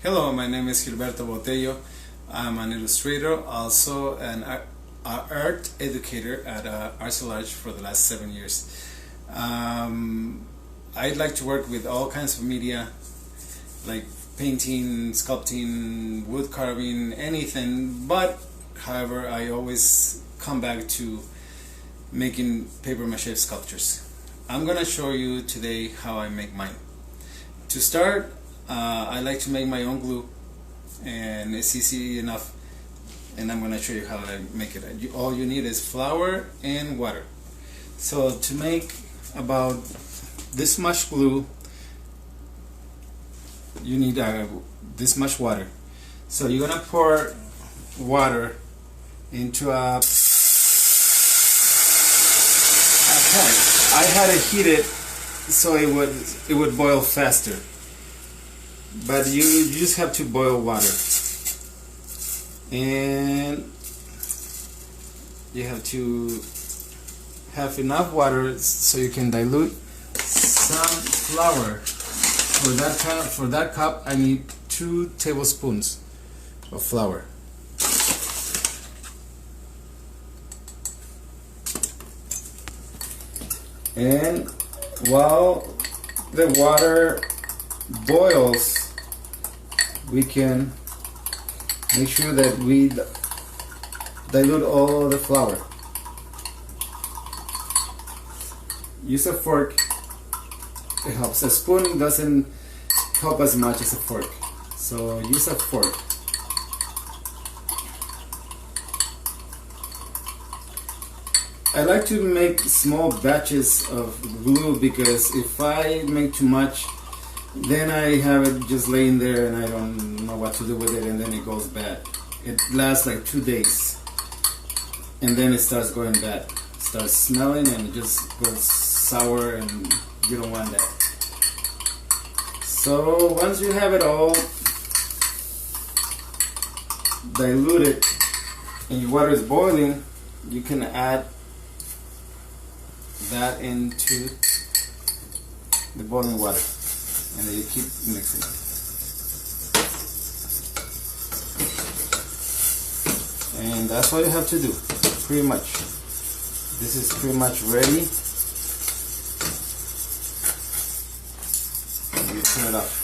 Hello, my name is Gilberto Botello. I'm an illustrator, also an art educator at Arts Lodge for the last 7 years. I'd like to work with all kinds of media, like painting, sculpting, wood carving, anything, but however, I always come back to making paper mache sculptures. I'm gonna show you today how I make mine. To start, I like to make my own glue, and it's easy enough, and I'm going to show you how I make it. All you need is flour and water. So to make about this much glue, you need this much water. So you're going to pour water into a pan. I had it heated so it would boil faster. But you just have to boil water, and you have to have enough water so you can dilute some flour. For that cup, I need 2 tablespoons of flour. And while the water boils, we can make sure that we dilute all the flour. Use a fork. It helps. A spoon doesn't help as much as a fork, so use a fork. I like to make small batches of glue because if I make too much, then I have it just laying there and I don't know what to do with it, and then it goes bad. It lasts like 2 days and then it starts going bad. It starts smelling and it just goes sour, and you don't want that. So once you have it all diluted and your water is boiling, you can add that into the boiling water. And then you keep mixing. And that's what you have to do, pretty much. This is pretty much ready. And you turn it off.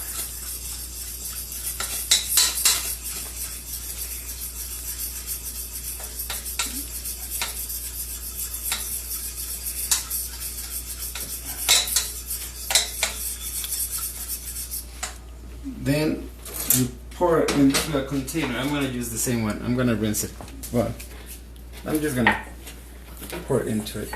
Then you pour it into a container. I'm going to use the same one. I'm going to rinse it. Well, I'm just going to pour it into it.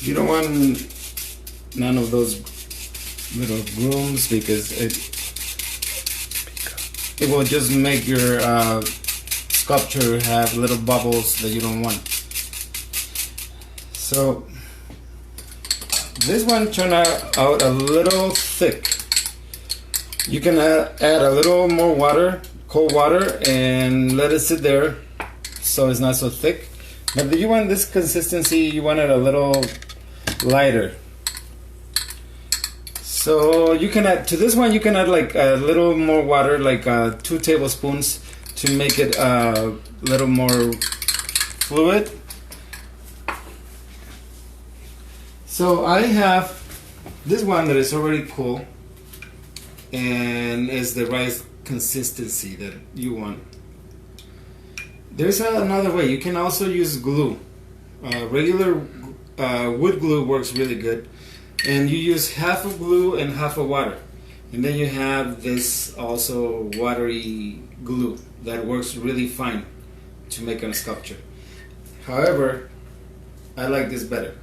You don't want none of those little grooves because it will just make your sculpture have little bubbles that you don't want. So this one turned out a little thick. You can add a little more water, cold water, and let it sit there so it's not so thick. But if you want this consistency, you want it a little lighter. So you can add to this one, you can add like a little more water, like 2 tablespoons, to make it a little more fluid. So I have this one that is already cool and is the right consistency that you want. There's another way. You can also use glue. Regular wood glue works really good, and you use half of glue and half of water, and then you have this also watery glue that works really fine to make a sculpture. However, I like this better.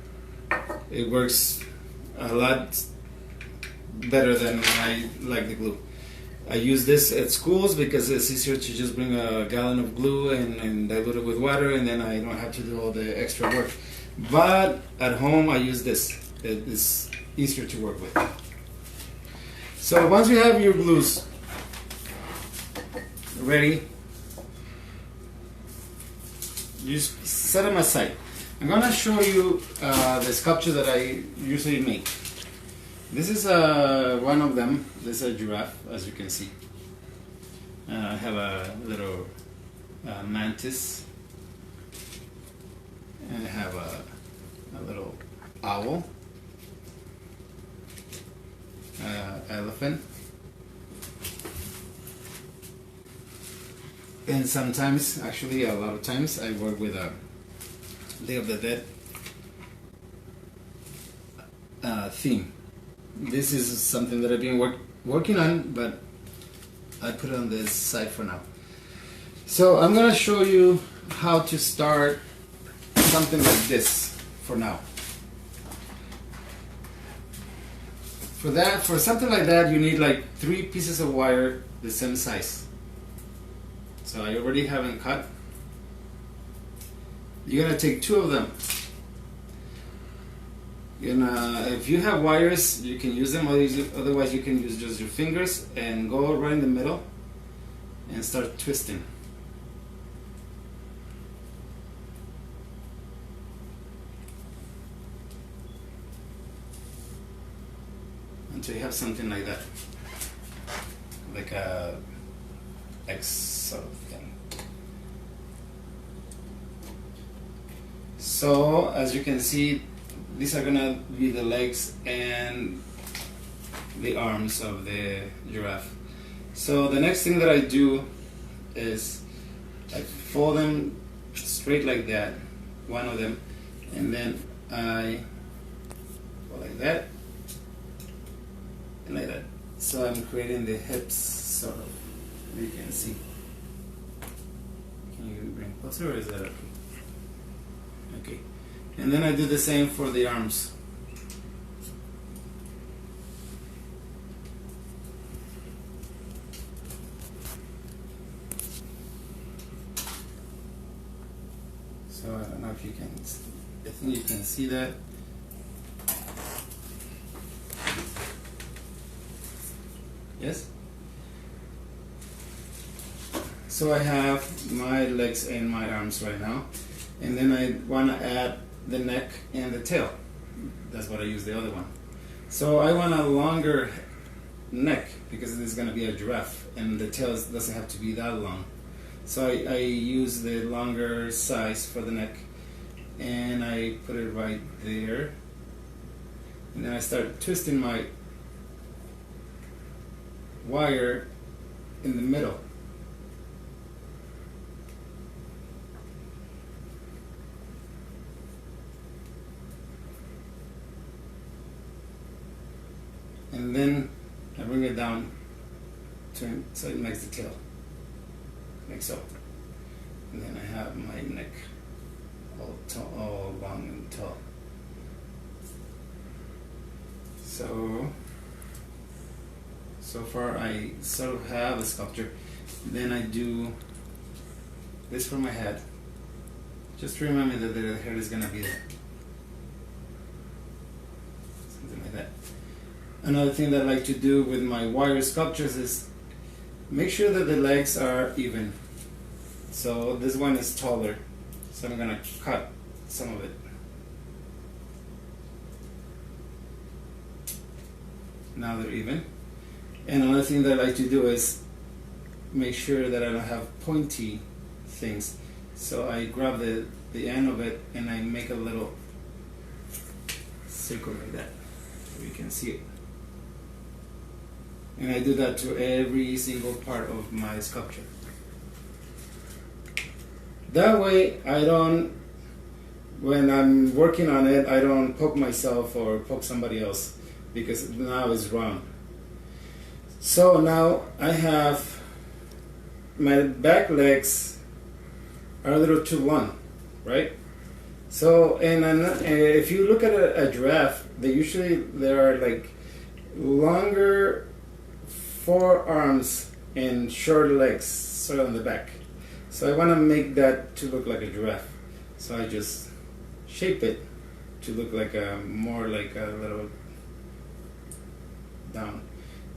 It works a lot better than I like the glue. I use this at schools because it's easier to just bring a gallon of glue and dilute it with water, and then I don't have to do all the extra work. But at home I use this. It is easier to work with. So once you have your glues ready, you just set them aside. I'm going to show you the sculpture that I usually make. This is one of them. This is a giraffe, as you can see. I have a little mantis, and I have a little owl, elephant, and sometimes, actually a lot of times, I work with a Day of the Dead theme. This is something that I've been working on, but I put it on this side for now. So I'm going to show you how to start something like this for now. For something like that, you need like 3 pieces of wire the same size. So I already have them cut. You're going to take 2 of them. If you have wires, you can use them, otherwise you can use just your fingers and go right in the middle and start twisting. Until you have something like that, like a X sort of thing. So as you can see, these are gonna be the legs and the arms of the giraffe. So the next thing that I do is I fold them straight like that, one of them, and then I go like that and like that. So I'm creating the hips, sort of. You can see. Can you bring closer, or is that okay? Okay. And then I do the same for the arms. So I don't know if you can, I think you can see that. Yes? So I have my legs and my arms right now. And then I want to add the neck and the tail. That's what I use the other one. So I want a longer neck because this is going to be a giraffe, and the tail doesn't have to be that long. So I use the longer size for the neck, and I put it right there. And then I start twisting my wire in the middle. And then I bring it down so it makes the tail, like so. And then I have my neck all long and tall. So far I sort of have a sculpture. Then I do this for my head, just to remind me that the head is gonna be there. Something like that. Another thing that I like to do with my wire sculptures is make sure that the legs are even. So this one is taller, so I'm going to cut some of it. Now they're even. And another thing that I like to do is make sure that I don't have pointy things. So I grab the end of it and I make a little circle like that, so you can see it. And I do that to every single part of my sculpture. That way I don't, when I'm working on it, I don't poke myself or poke somebody else, because now it's round. So now I have my back legs are a little too long, right? So, and if you look at a giraffe, they are like longer forearms and short legs, sort of on the back. So I want to make that to look like a giraffe. So I just shape it to look like more like a little down.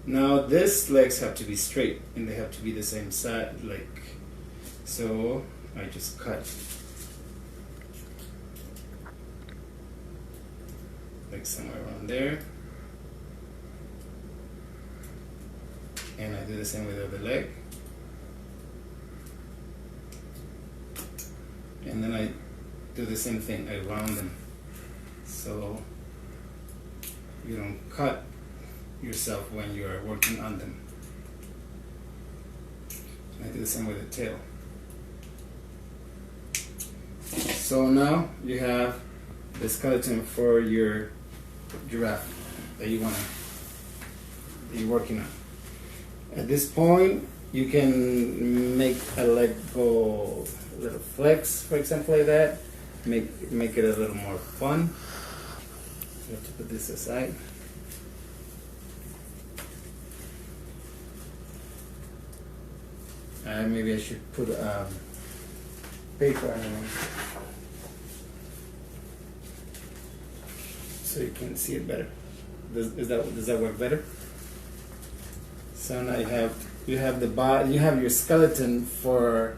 Now this legs have to be straight and they have to be the same side, so I just cut like somewhere around there, and I do the same with the other leg, and then I do the same thing, I round them so you don't cut yourself when you're working on them. I do the same with the tail. So now you have the skeleton for your giraffe that you're working on. At this point, you can make a leg go a little flex, for example, like that. Make it a little more fun. You have to put this aside. Maybe I should put paper on it so you can see it better. Does that work better? So now you have your skeleton for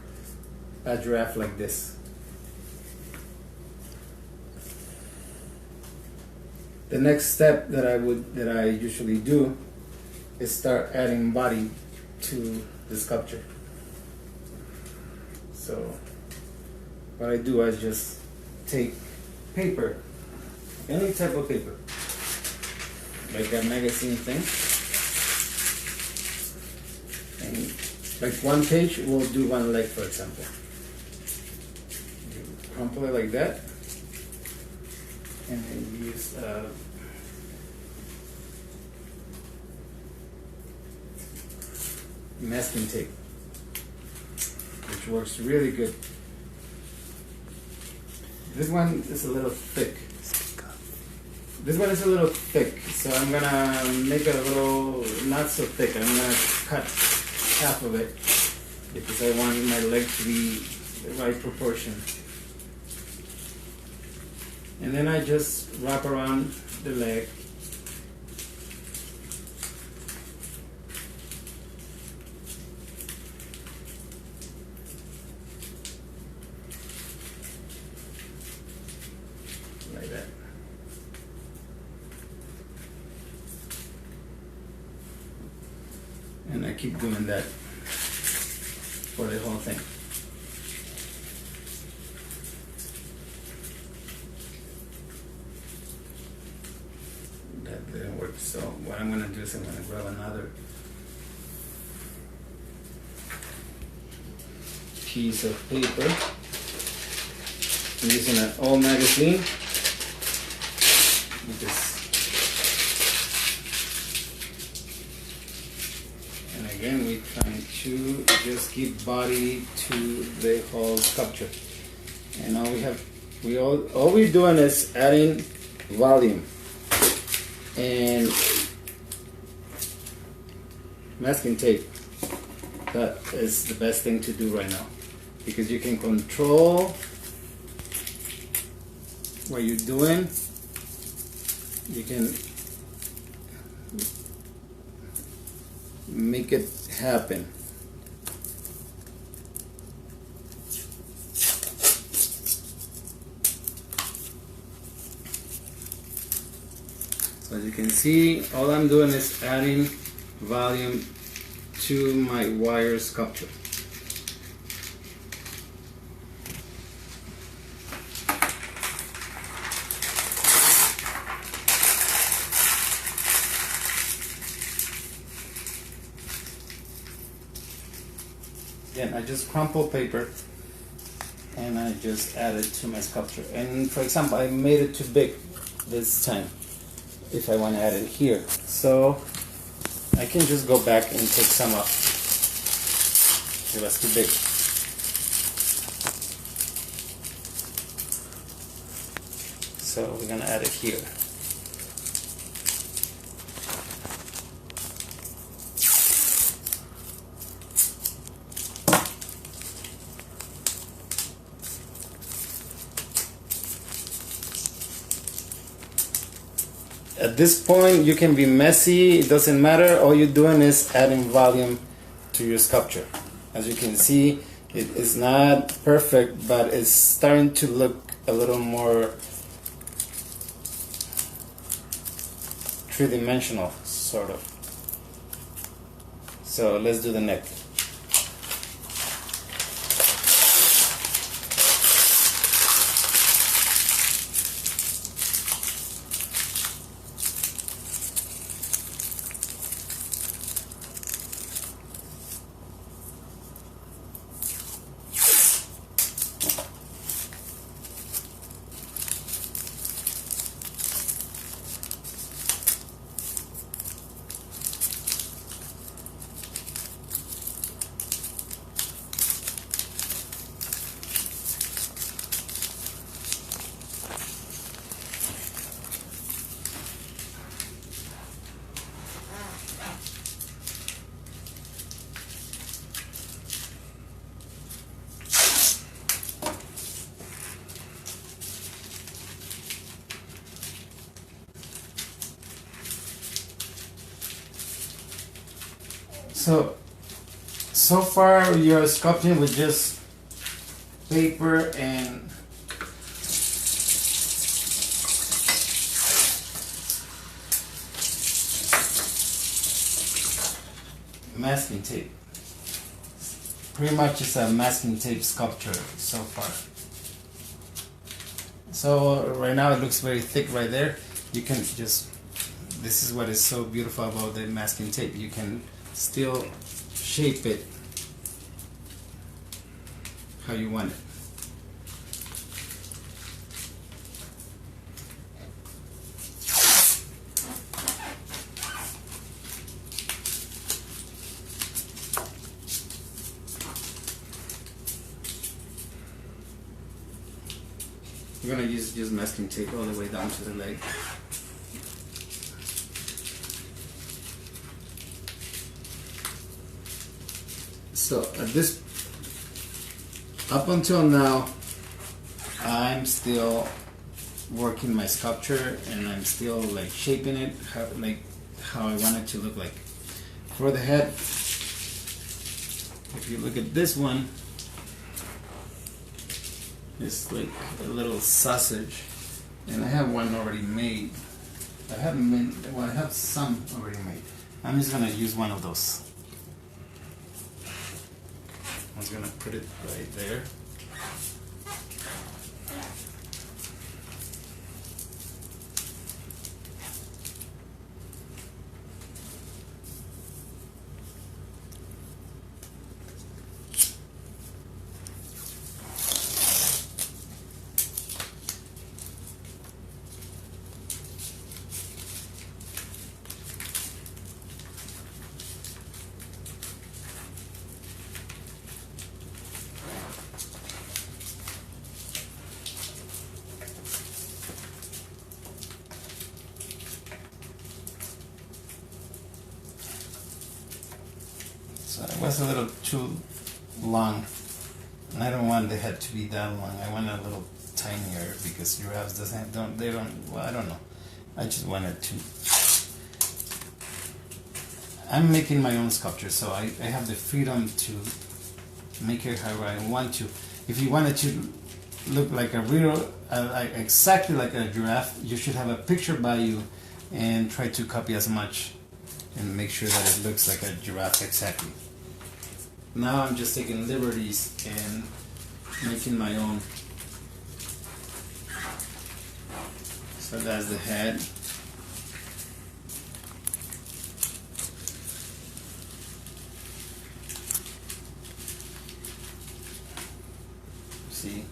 a giraffe like this. The next step that I usually do is start adding body to the sculpture. So what I do is just take paper, any type of paper, like a magazine thing, and like one page will do one leg, for example. You crumple it like that, and then use masking tape, which works really good. This one is a little thick. So I'm gonna make it a little not so thick. I'm gonna cut half of it because I want my leg to be the right proportion. And then I just wrap around the leg. Like that. And I keep doing that for the whole thing. That didn't work, so what I'm going to do is I'm going to grab another piece of paper. I'm using an old magazine and again we're trying to just give body to the whole sculpture, and all we're doing is adding volume. And masking tape, that is the best thing to do right now, because you can control what you're doing. You can make it happen. So as you can see, all I'm doing is adding volume to my wire sculpture. Again, I just crumple paper and I just add it to my sculpture. And for example, I made it too big this time if I want to add it here. So I can just go back and take some off. It was too big. So we're gonna add it here. at this point you can be messy, it doesn't matter. All you're doing is adding volume to your sculpture. As you can see, it is not perfect, but it's starting to look a little more three-dimensional, sort of. So let's do the neck. So far you're sculpting with just paper and masking tape. Pretty much it's a masking tape sculpture so far. So right now it looks very thick right there. You can just, this is what is so beautiful about the masking tape. You can still shape it how you want it. We're gonna use masking tape all the way down to the leg. So at this, up until now, I'm still working my sculpture and I'm still like shaping it how I want it to look like. For the head, if you look at this one, it's like a little sausage, and I have one already made. I haven't made, well, I have some already made. I'm just gonna use one of those. I'm just gonna put it right there. So it was a little too long, and I don't want the head to be that long. I want it a little tinier because giraffes well, I don't know. I just wanted to. I'm making my own sculpture, so I have the freedom to make it however I want to. If you want it to look like a real, exactly like a giraffe, you should have a picture by you and try to copy as much and make sure that it looks like a giraffe exactly. Now I'm just taking liberties and making my own. So that's the head. See?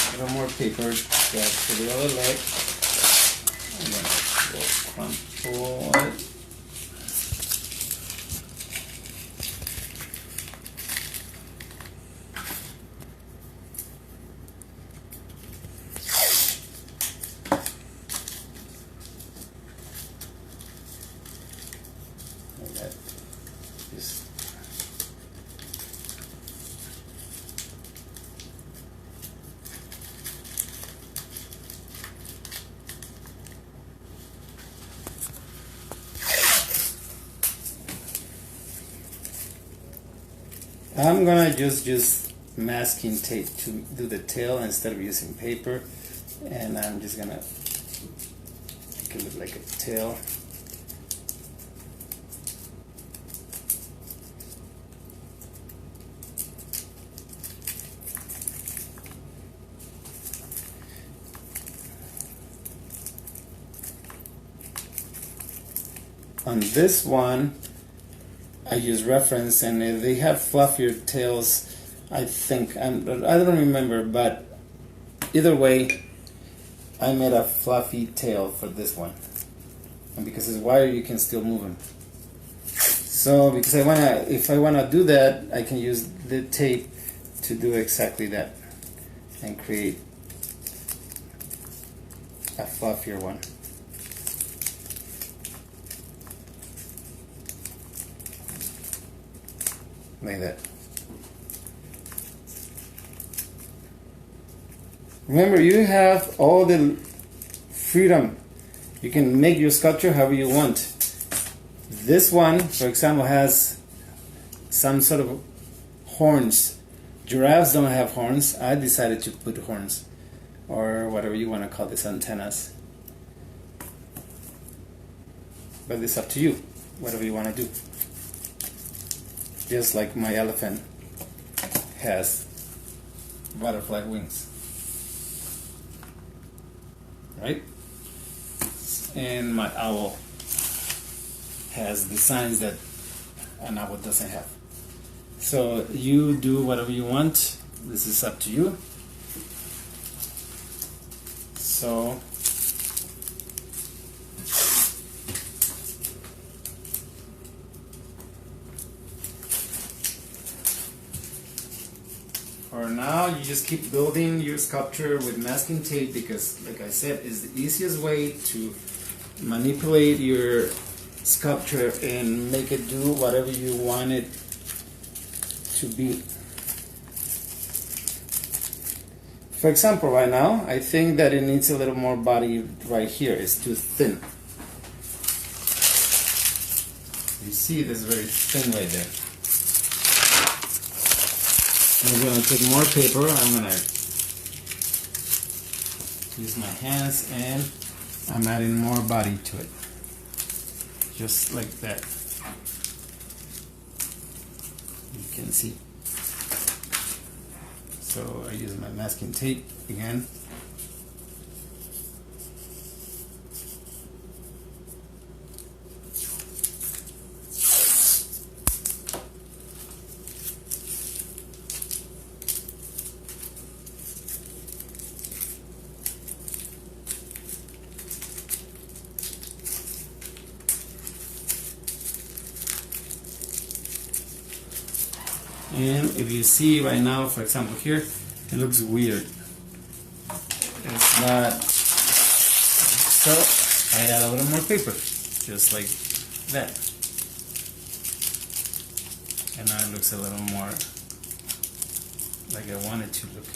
A little more paper to the other leg. I'm going to crumple it. I'm gonna just use masking tape to do the tail instead of using paper, and I'm just gonna make it look like a tail. On this one, I use reference, and they have fluffier tails. I think I don't remember, but either way, I made a fluffy tail for this one, and because it's wire, you can still move them. So because if I wanna do that, I can use the tape to do exactly that and create a fluffier one. Like that. Remember, you have all the freedom. You can make your sculpture however you want. This one, for example, has some sort of horns. Giraffes don't have horns. I decided to put horns, or whatever you want to call this, antennas. But it's up to you, whatever you want to do. Just like my elephant has butterfly wings, right? And my owl has designs that an owl doesn't have. So you do whatever you want. This is up to you. So for now, you just keep building your sculpture with masking tape, because, like I said, is the easiest way to manipulate your sculpture and make it do whatever you want it to be. For example, right now, I think that it needs a little more body right here. It's too thin. You see, this is very thin right there. I'm going to take more paper. I'm going to use my hands, and I'm adding more body to it. Just like that. You can see. So I use my masking tape again. And if you see right now, for example here, it looks weird. It's not. So I add a little more paper, just like that. And now it looks a little more like I want it to look.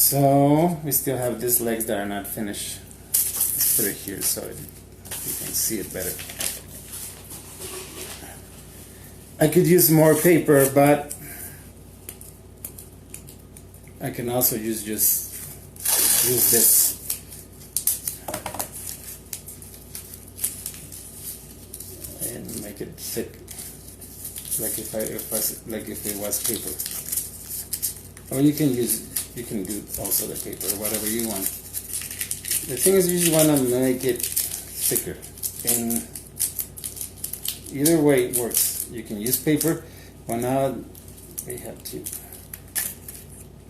So we still have these legs that are not finished. Let's put it here so you can see it better. I could use more paper, but I can also use this. And make it thick, like if it was paper. Or you can do also the paper, whatever you want. The thing is, you just want to make it thicker, and either way it works. You can use paper, but now we have to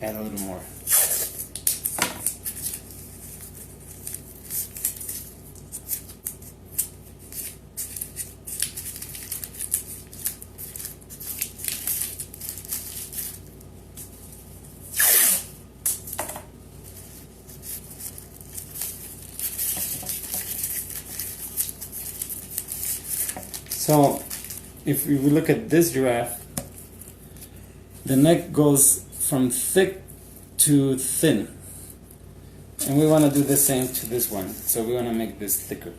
add a little more. So if we look at this giraffe, the neck goes from thick to thin, and we want to do the same to this one, so we want to make this thicker.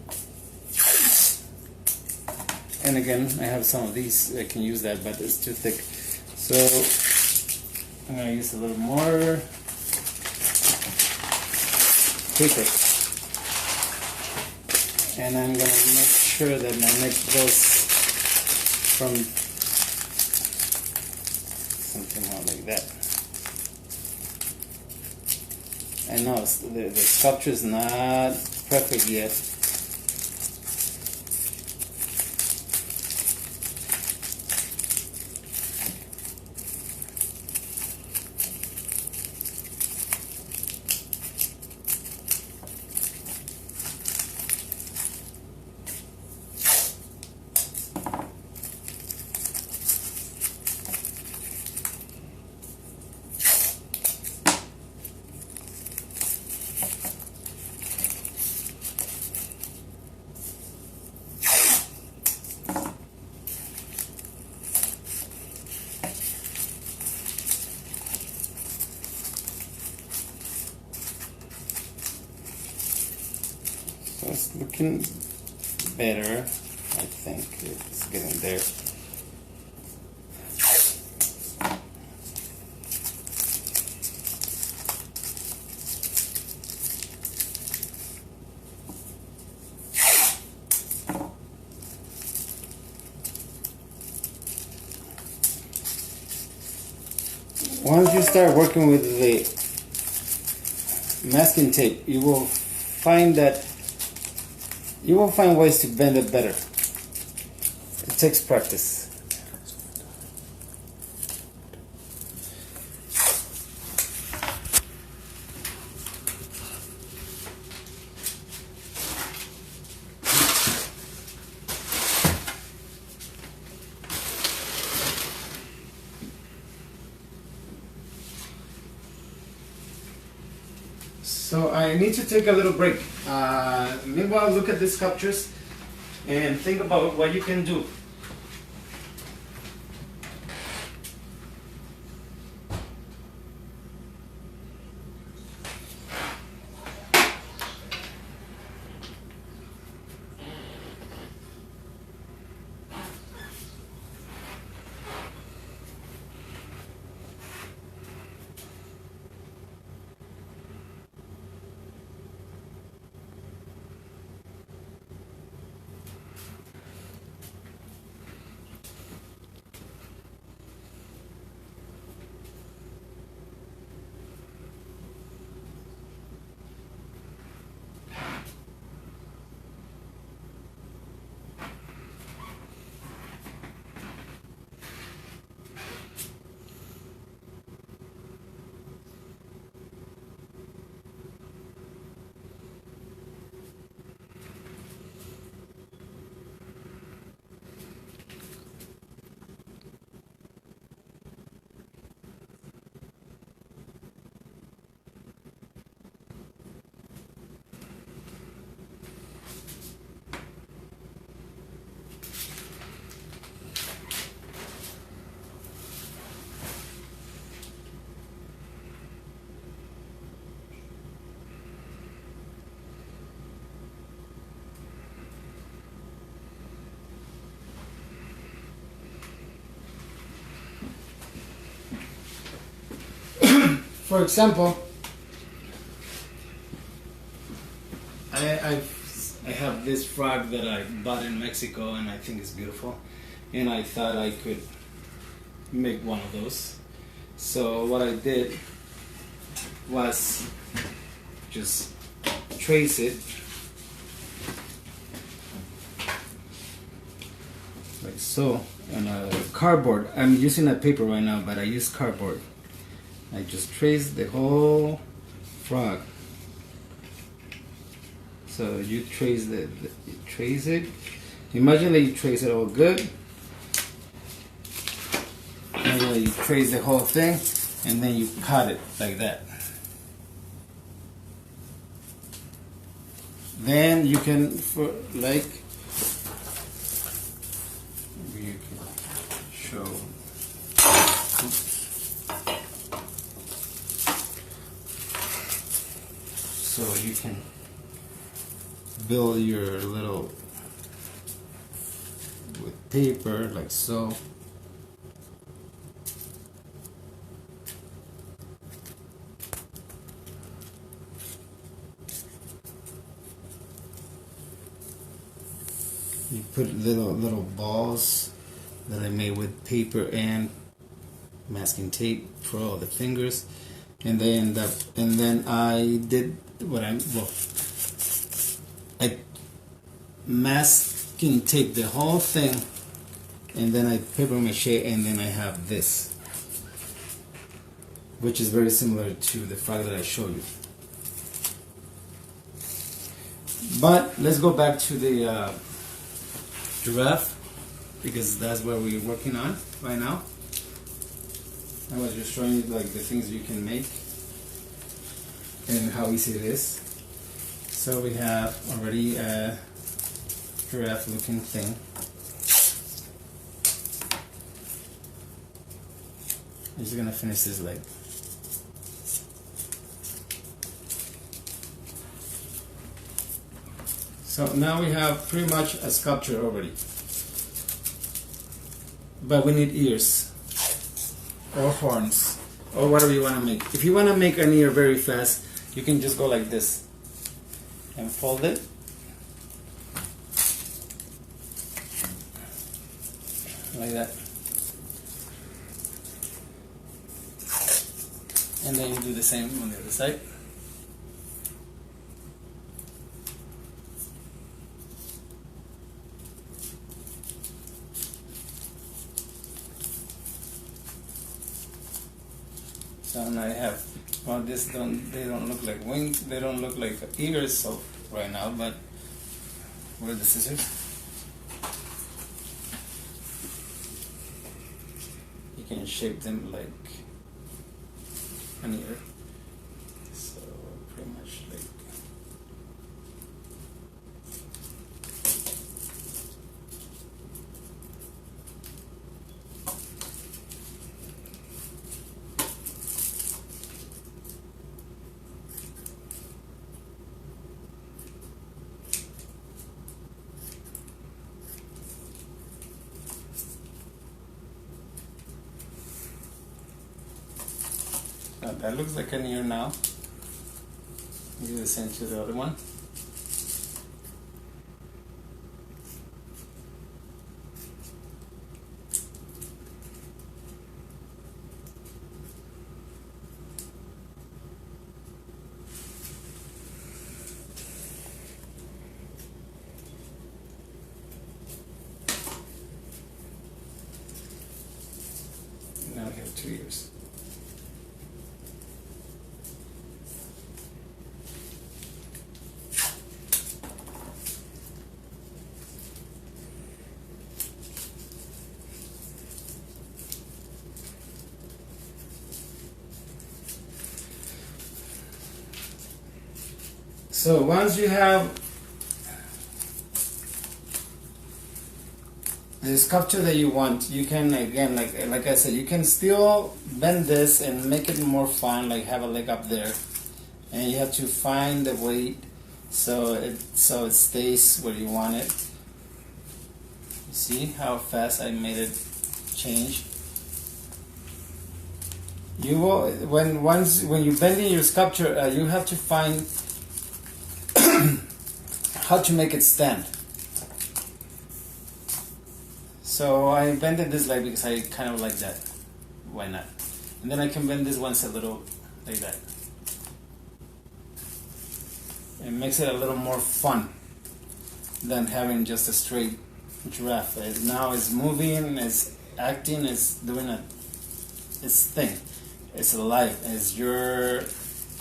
And again, I have some of these, I can use that, but it's too thick, so I'm going to use a little more paper, and I'm going to make sure that my neck goes from something like that. I know the sculpture is not perfect yet. So it's looking better, I think. It's getting there. Once you start working with the masking tape, you will find ways to bend it better. It takes practice. So I need to take a little break. Meanwhile, look at these sculptures and think about what you can do. For example, I have this frog that I bought in Mexico and I think it's beautiful, and I thought I could make one of those. So what I did was just trace it like so on a cardboard. I'm using a paper right now, but I use cardboard. I just trace the whole frog. So you trace you trace it. Imagine that you trace it all good. And then you trace the whole thing, and then you cut it like that. Then you can can show. Oops. So you can build your little with paper like so. You put little balls that I made with paper and masking tape for all the fingers, and they end up. And then I did what I masking tape the whole thing, and then I paper mache, and then I have this, which is very similar to the frog that I showed you. But let's go back to the giraffe, because that's what we're working on right now. I was just showing you like the things you can make and how easy it is. So we have already a giraffe looking thing. I'm just gonna finish this leg. So now we have pretty much a sculpture already. But we need ears or horns or whatever you want to make. If you want to make an ear very fast, you can just go like this and fold it. Like that. And then you do the same on the other side. So now I have, well, they don't look like wings, they don't look like ears so right now, but where are the scissors? You can shape them like an ear. So pretty much like that looks like an ear now. Do the same to the other one. Now we have 2 ears. So once you have the sculpture that you want, you can again, like I said, you can still bend this and make it more fun, like have a leg up there, and you have to find the weight so it stays where you want it. You see how fast I made it change? You will when you're bending your sculpture, you have to find how to make it stand. So I bended this leg because I kind of like that. Why not? And then I can bend this once a little like that. It makes it a little more fun than having just a straight giraffe. Now it's moving, it's acting, it's doing its thing. It's alive. It's your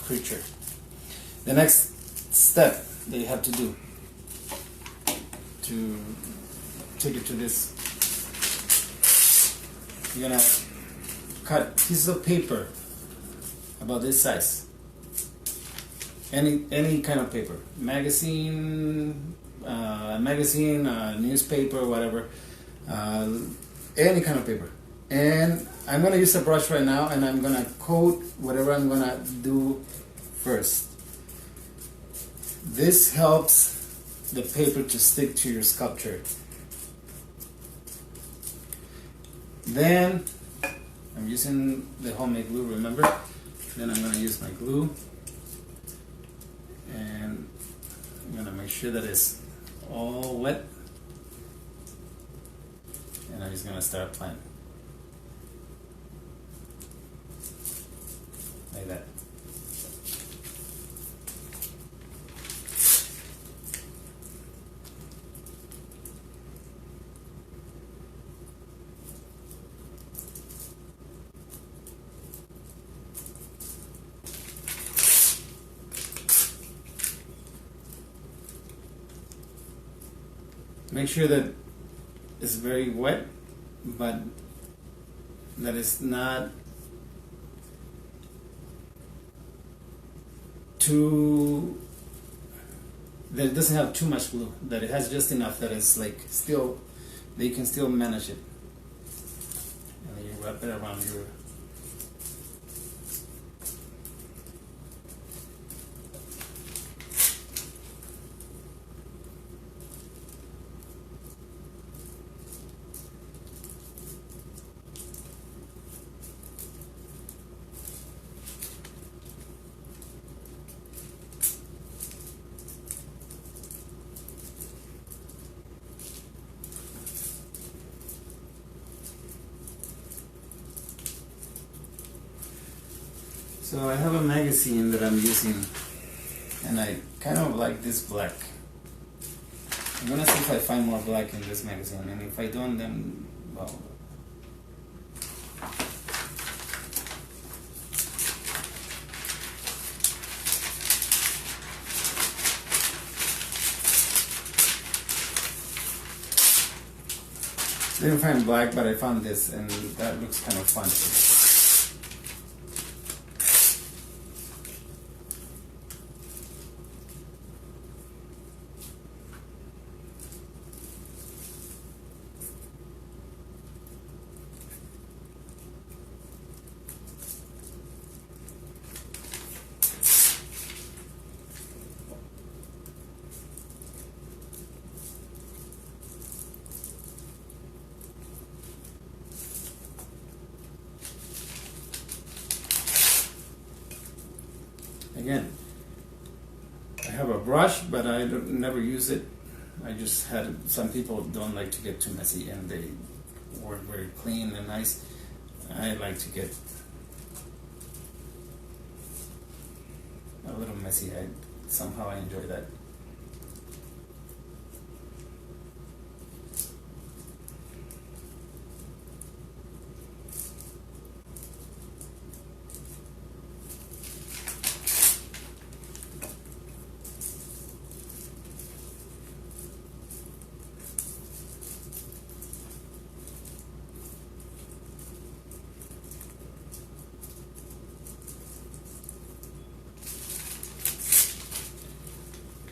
creature. The next step that you have to do to take it to this, you're gonna cut pieces of paper about this size. Any kind of paper, magazine, newspaper, whatever. any kind of paper. And I'm gonna use a brush right now, and I'm gonna coat whatever I'm gonna do first. This helps the paper to stick to your sculpture. Then I'm using the homemade glue, remember? Then I'm gonna use my glue, and I'm gonna make sure that it's all wet, and I'm just gonna start applying like that. Make sure that it's very wet, but that it's not too, that it doesn't have too much glue, that it has just enough that it's like still, that you can still manage it. And then you wrap it around your So I have a magazine that I'm using, and I kind of like this black. I'm gonna see if I find more black in this magazine, and if I don't, then, well. Didn't find black, but I found this, and that looks kind of fun. Again, I have a brush, but I never use it. I just had, some people don't like to get too messy, and they work very clean and nice. I like to get a little messy. Somehow I enjoy that.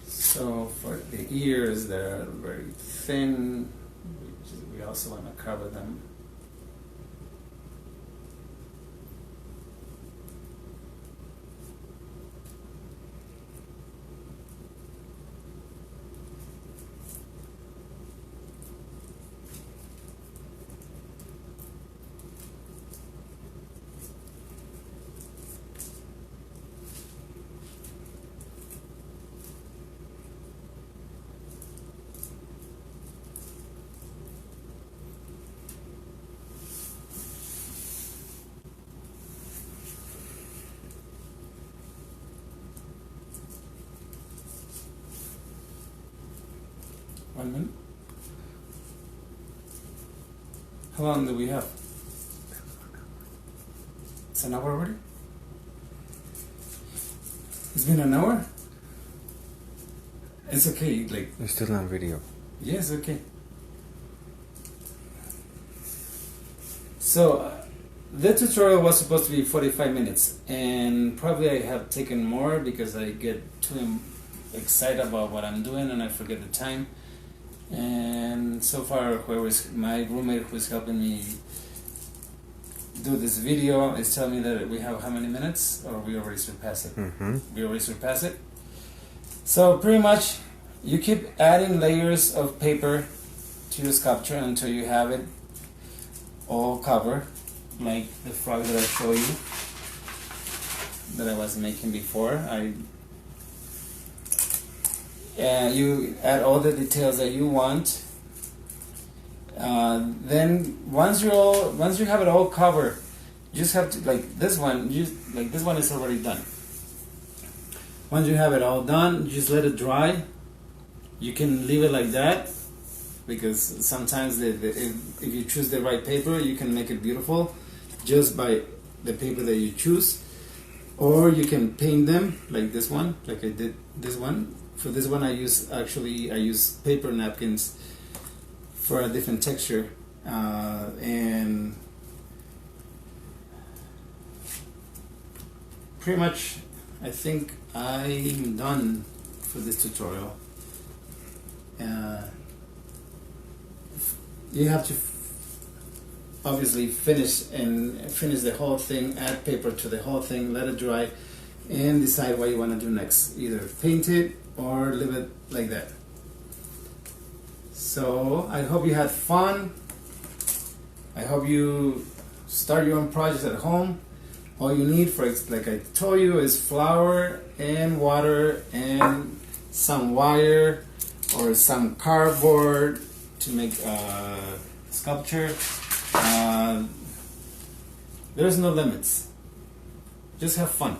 So for the ears, they're very thin. We also want to cover them. One minute. How long do we have? It's an hour already? It's been an hour? It's okay, like... It's still on video. Yes, okay. So, the tutorial was supposed to be 45 minutes, and probably I have taken more because I get too excited about what I'm doing and I forget the time. And so far, whoever's my roommate who's helping me do this video is telling me that we have how many minutes, or we already surpassed it. We already surpassed it. So pretty much, you keep adding layers of paper to your sculpture until you have it all covered, like the frog that I showed you, that I was making before. You add all the details that you want. Then once you have it all covered, you just have to, like this one, this one is already done. Once you have it all done, just let it dry. You can leave it like that, because sometimes if you choose the right paper, you can make it beautiful just by the paper that you choose. Or you can paint them like this one, like I did this one. For this one, I use paper napkins for a different texture, and pretty much I think I'm done for this tutorial. You have to obviously finish the whole thing, add paper to the whole thing, let it dry, and decide what you want to do next. Either paint it or leave it like that. So I hope you had fun. I hope you start your own projects at home. All you need, like I told you, is flour and water and some wire or some cardboard to make a sculpture. There's no limits. Just have fun.